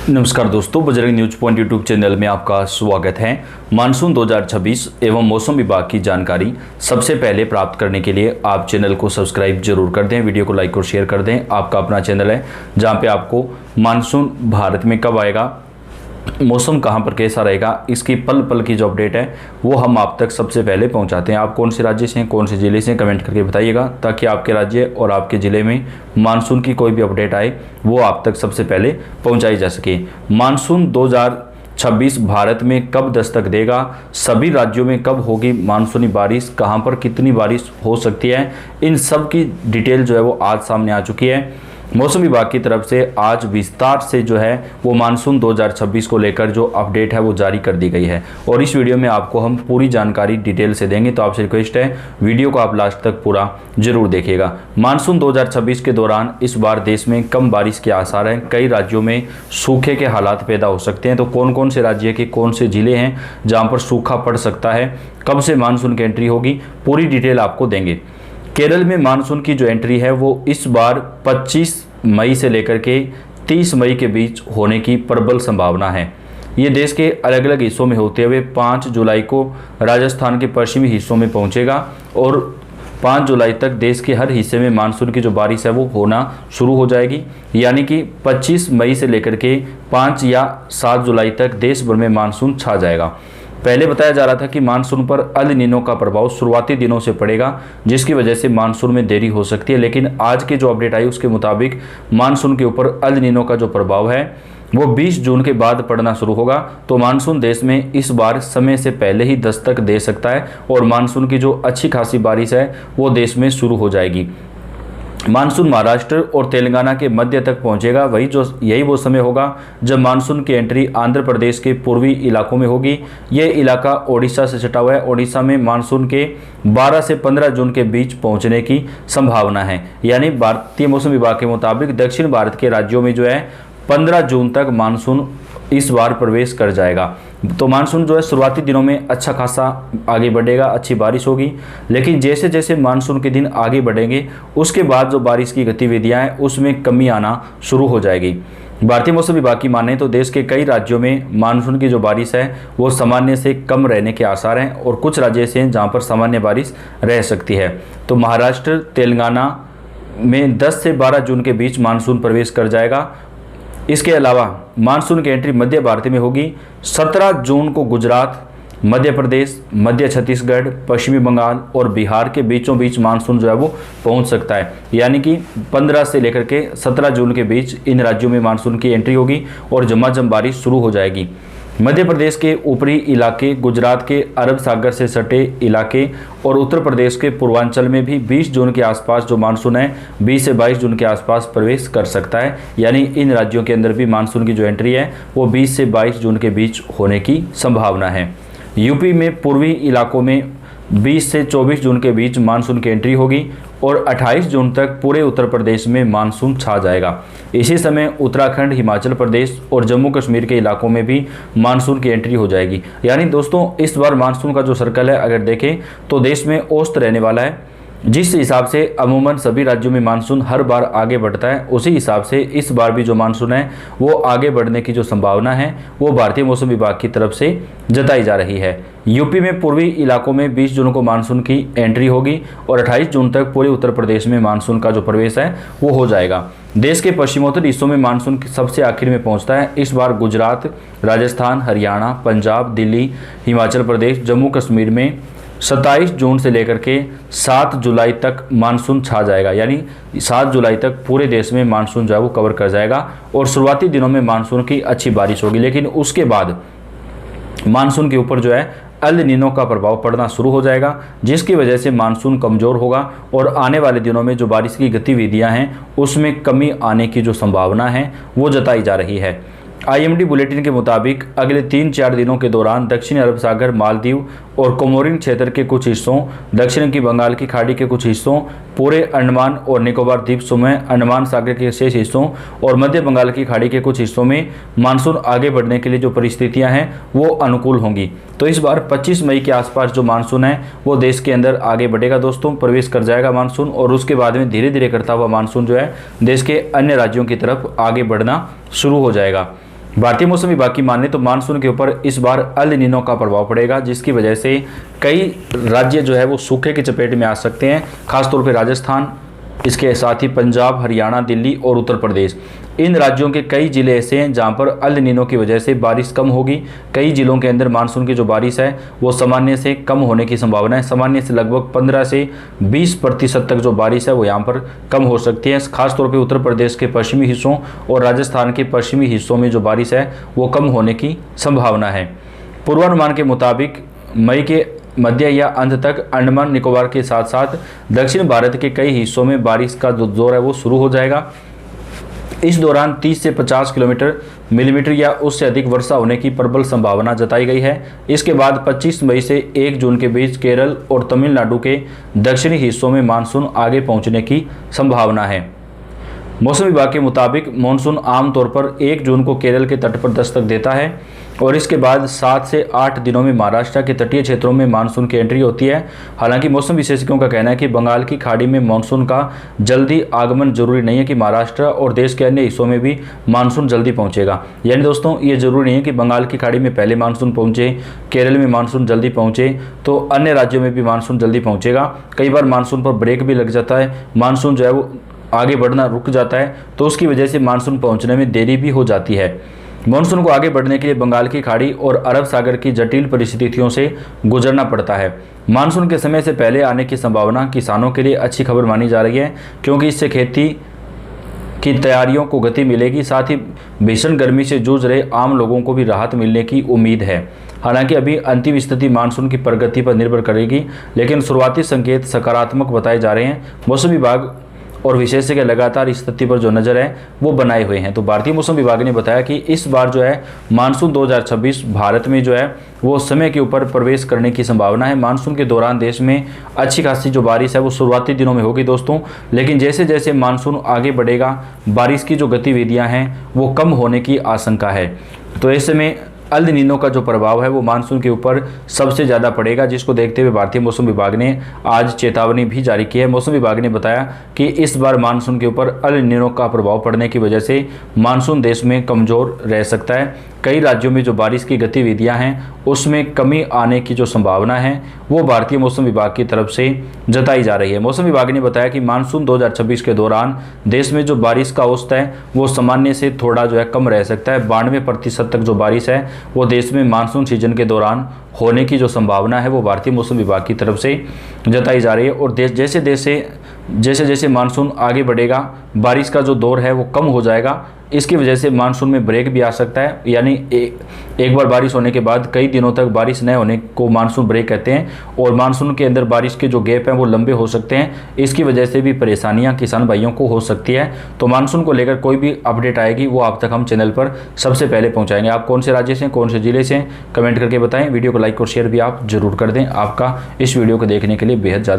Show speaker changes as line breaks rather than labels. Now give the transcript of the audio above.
नमस्कार दोस्तों, Bajrang news point YouTube channel में आपका स्वागत है। मानसून 2026 एवं मौसम विभाग की जानकारी सबसे पहले प्राप्त करने के लिए आप चैनल को सब्सक्राइब जरूर कर दें, वीडियो को लाइक और शेयर कर दें। आपका अपना चैनल है जहां पे आपको मानसून भारत में कब आएगा, मौसम कहां पर कैसा रहेगा, इसकी पल पल की जो अपडेट है वो हम आप तक सबसे पहले पहुंचाते हैं। आप कौन से राज्य से हैं, कौन से ज़िले से हैं, कमेंट करके बताइएगा, ताकि आपके राज्य और आपके ज़िले में मानसून की कोई भी अपडेट आए वो आप तक सबसे पहले पहुंचाई जा सके। मानसून 2026 भारत में कब दस्तक देगा, सभी राज्यों में कब होगी मानसूनी बारिश, कहां पर कितनी बारिश हो सकती है, इन सब की डिटेल जो है वो आज सामने आ चुकी है। मौसम विभाग की तरफ से आज विस्तार से जो है वो मानसून 2026 को लेकर जो अपडेट है वो जारी कर दी गई है और इस वीडियो में आपको हम पूरी जानकारी डिटेल से देंगे। तो आपसे रिक्वेस्ट है वीडियो को आप लास्ट तक पूरा जरूर देखिएगा। मानसून 2026 के दौरान इस बार देश में कम बारिश के आसार हैं। कई राज्यों में सूखे के हालात पैदा हो सकते हैं। तो कौन कौन से राज्य के कौन से जिले हैं जहाँ पर सूखा पड़ सकता है, कब से मानसून की एंट्री होगी, पूरी डिटेल आपको देंगे। केरल में मानसून की जो एंट्री है वो इस बार 25 मई से लेकर के 30 मई के बीच होने की प्रबल संभावना है। ये देश के अलग अलग हिस्सों में होते हुए 5 जुलाई को राजस्थान के पश्चिमी हिस्सों में पहुंचेगा और 5 जुलाई तक देश के हर हिस्से में मानसून की जो बारिश है वो होना शुरू हो जाएगी। यानी कि 25 मई से लेकर के 5 या 7 जुलाई तक देश भर में मानसून छा जाएगा। पहले बताया जा रहा था कि मानसून पर अल नीनो का प्रभाव शुरुआती दिनों से पड़ेगा, जिसकी वजह से मानसून में देरी हो सकती है। लेकिन आज की जो अपडेट आई उसके मुताबिक मानसून के ऊपर अल नीनो का जो प्रभाव है वो 20 जून के बाद पड़ना शुरू होगा। तो मानसून देश में इस बार समय से पहले ही दस्तक दे सकता है और मानसून की जो अच्छी खासी बारिश है वो देश में शुरू हो जाएगी। मानसून महाराष्ट्र और तेलंगाना के मध्य तक पहुंचेगा। यही वो समय होगा जब मानसून की एंट्री आंध्र प्रदेश के पूर्वी इलाकों में होगी। ये इलाका ओडिशा से सटा हुआ है। ओडिशा में मानसून के 12 से 15 जून के बीच पहुंचने की संभावना है। यानी भारतीय मौसम विभाग के मुताबिक दक्षिण भारत के राज्यों में जो है 15 जून तक मानसून इस बार प्रवेश कर जाएगा। तो मानसून जो है शुरुआती दिनों में अच्छा खासा आगे बढ़ेगा, अच्छी बारिश होगी। लेकिन जैसे जैसे मानसून के दिन आगे बढ़ेंगे उसके बाद जो बारिश की गतिविधियां हैं उसमें कमी आना शुरू हो जाएगी। भारतीय मौसम विभाग की माने तो देश के कई राज्यों में मानसून की जो बारिश है वो सामान्य से कम रहने के आसार हैं और कुछ राज्य ऐसे हैं जहाँ पर सामान्य बारिश रह सकती है। तो महाराष्ट्र, तेलंगाना में 10 से 12 जून के बीच मानसून प्रवेश कर जाएगा। इसके अलावा मानसून की एंट्री मध्य भारत में होगी। 17 जून को गुजरात, मध्य प्रदेश, मध्य छत्तीसगढ़, पश्चिमी बंगाल और बिहार के बीचों बीच मानसून जो है वो पहुंच सकता है। यानी कि 15 से लेकर के 17 जून के बीच इन राज्यों में मानसून की एंट्री होगी और झमाझम बारिश शुरू हो जाएगी। मध्य प्रदेश के ऊपरी इलाके, गुजरात के अरब सागर से सटे इलाके और उत्तर प्रदेश के पूर्वांचल में भी 20 जून के आसपास जो मानसून है 20 से 22 जून के आसपास प्रवेश कर सकता है। यानी इन राज्यों के अंदर भी मानसून की जो एंट्री है वो 20 से 22 जून के बीच होने की संभावना है। यूपी में पूर्वी इलाकों में 20 से 24 जून के बीच मानसून की एंट्री होगी और 28 जून तक पूरे उत्तर प्रदेश में मानसून छा जाएगा। इसी समय उत्तराखंड, हिमाचल प्रदेश और जम्मू कश्मीर के इलाकों में भी मानसून की एंट्री हो जाएगी। यानी दोस्तों इस बार मानसून का जो सर्कल है अगर देखें तो देश में औसत रहने वाला है। जिस हिसाब से अमूमन सभी राज्यों में मानसून हर बार आगे बढ़ता है उसी हिसाब से इस बार भी जो मानसून है वो आगे बढ़ने की जो संभावना है वो भारतीय मौसम विभाग की तरफ से जताई जा रही है। यूपी में पूर्वी इलाकों में 20 जून को मानसून की एंट्री होगी और 28 जून तक पूरे उत्तर प्रदेश में मानसून का जो प्रवेश है वो हो जाएगा। देश के पश्चिमोत्तर हिस्सों में मानसून सबसे आखिर में पहुंचता है। इस बार गुजरात, राजस्थान, हरियाणा, पंजाब, दिल्ली, हिमाचल प्रदेश, जम्मू कश्मीर में 27 जून से लेकर के 7 जुलाई तक मानसून छा जाएगा। यानी 7 जुलाई तक पूरे देश में मानसून जो है वो कवर कर जाएगा और शुरुआती दिनों में मानसून की अच्छी बारिश होगी। लेकिन उसके बाद मानसून के ऊपर जो है अल नीनो का प्रभाव पड़ना शुरू हो जाएगा, जिसकी वजह से मानसून कमज़ोर होगा और आने वाले दिनों में जो बारिश की गतिविधियां हैं उसमें कमी आने की जो संभावना है वो जताई जा रही है। आईएमडी बुलेटिन के मुताबिक अगले 3-4 दिनों के दौरान दक्षिणी अरब सागर, मालदीव और कोमोरिन क्षेत्र के कुछ हिस्सों, दक्षिण की बंगाल की खाड़ी के कुछ हिस्सों, पूरे अंडमान और निकोबार द्वीप समूह, अंडमान सागर के शेष हिस्सों और मध्य बंगाल की खाड़ी के कुछ हिस्सों में मानसून आगे बढ़ने के लिए जो परिस्थितियां हैं वो अनुकूल होंगी। तो इस बार 25 मई के आसपास जो मानसून है वो देश के अंदर आगे बढ़ेगा दोस्तों, प्रवेश कर जाएगा मानसून और उसके बाद में धीरे धीरे करता हुआ मानसून जो है देश के अन्य राज्यों की तरफ आगे बढ़ना शुरू हो जाएगा। भारतीय मौसम विभाग की माने तो मानसून के ऊपर इस बार अल नीनो का प्रभाव पड़ेगा, जिसकी वजह से कई राज्य जो है वो सूखे की चपेट में आ सकते हैं, खासतौर पे राजस्थान, इसके साथ ही पंजाब, हरियाणा, दिल्ली और उत्तर प्रदेश। इन राज्यों के कई जिले ऐसे हैं जहां पर अल नीनो की वजह से बारिश कम होगी। कई जिलों के अंदर मानसून की जो बारिश है वो सामान्य से कम होने की संभावना है। सामान्य से लगभग 15 से 20% तक जो बारिश है वो यहाँ पर कम हो सकती है। खासतौर पर उत्तर प्रदेश के पश्चिमी हिस्सों और राजस्थान के पश्चिमी हिस्सों में जो बारिश है वो कम होने की संभावना है। पूर्वानुमान के मुताबिक मई के मध्य या अंत तक अंडमान निकोबार के साथ साथ दक्षिण भारत के कई हिस्सों में बारिश का जो दौर है वो शुरू हो जाएगा। इस दौरान 30 से 50 मिलीमीटर या उससे अधिक वर्षा होने की प्रबल संभावना जताई गई है। इसके बाद 25 मई से 1 जून के बीच केरल और तमिलनाडु के दक्षिणी हिस्सों में मानसून आगे पहुंचने की संभावना है। मौसम विभाग के मुताबिक मानसून आमतौर पर 1 जून को केरल के तट पर दस्तक देता है और इसके बाद 7 से 8 दिनों में महाराष्ट्र के तटीय क्षेत्रों में मानसून की एंट्री होती है। हालांकि मौसम विशेषज्ञों का कहना है कि बंगाल की खाड़ी में मानसून का जल्दी आगमन जरूरी नहीं है कि महाराष्ट्र और देश के अन्य हिस्सों में भी मानसून जल्दी पहुंचेगा। यानी दोस्तों, ये जरूरी नहीं है कि बंगाल की खाड़ी में पहले मानसून पहुंचे, केरल में मानसून जल्दी पहुंचे तो अन्य राज्यों में भी मानसून जल्दी पहुंचेगा। कई बार मानसून पर ब्रेक भी लग जाता है, मानसून जो है वो आगे बढ़ना रुक जाता है, तो उसकी वजह से मानसून पहुंचने में देरी भी हो जाती है। मानसून को आगे बढ़ने के लिए बंगाल की खाड़ी और अरब सागर की जटिल परिस्थितियों से गुजरना पड़ता है। मानसून के समय से पहले आने की संभावना किसानों के लिए अच्छी खबर मानी जा रही है, क्योंकि इससे खेती की तैयारियों को गति मिलेगी। साथ ही भीषण गर्मी से जूझ रहे आम लोगों को भी राहत मिलने की उम्मीद है। हालांकि अभी अंतिम स्थिति मानसून की प्रगति पर निर्भर करेगी, लेकिन शुरुआती संकेत सकारात्मक बताए जा रहे हैं। मौसम विभाग और विशेषज्ञ लगातार इस स्थिति पर जो नज़र है वो बनाए हुए हैं। तो भारतीय मौसम विभाग ने बताया कि इस बार जो है मानसून 2026 भारत में जो है वो समय के ऊपर प्रवेश करने की संभावना है। मानसून के दौरान देश में अच्छी खासी जो बारिश है वो शुरुआती दिनों में होगी दोस्तों, लेकिन जैसे जैसे मानसून आगे बढ़ेगा बारिश की जो गतिविधियाँ हैं वो कम होने की आशंका है। तो ऐसे में अल नीनो का जो प्रभाव है वो मानसून के ऊपर सबसे ज़्यादा पड़ेगा, जिसको देखते हुए भारतीय मौसम विभाग ने आज चेतावनी भी जारी की है। मौसम विभाग ने बताया कि इस बार मानसून के ऊपर अल नीनो का प्रभाव पड़ने की वजह से मानसून देश में कमज़ोर रह सकता है। कई राज्यों में जो बारिश की गतिविधियां हैं उसमें कमी आने की जो संभावना है वो भारतीय मौसम विभाग की तरफ से जताई जा रही है। मौसम विभाग ने बताया कि मानसून 2026 के दौरान देश में जो बारिश का औसत है वो सामान्य से थोड़ा जो है कम रह सकता है। 92% तक जो बारिश है वो देश में मानसून सीजन के दौरान होने की जो संभावना है वो भारतीय मौसम विभाग की तरफ से जताई जा रही है। और जैसे जैसे मानसून आगे बढ़ेगा बारिश का जो दौर है वो कम हो जाएगा। इसकी वजह से मानसून में ब्रेक भी आ सकता है, यानी एक बार बारिश होने के बाद कई दिनों तक बारिश न होने को मानसून ब्रेक कहते हैं और मानसून के अंदर बारिश के जो गैप हैं वो लंबे हो सकते हैं। इसकी वजह से भी परेशानियां किसान भाइयों को हो सकती है। तो मानसून को लेकर कोई भी अपडेट आएगी वो आप तक हम चैनल पर सबसे पहले पहुँचाएंगे। आप कौन से राज्य से, कौन से जिले से, कमेंट करके बताएं। वीडियो को लाइक और शेयर भी आप जरूर कर दें। आपका इस वीडियो को देखने के लिए बेहद ज़्यादा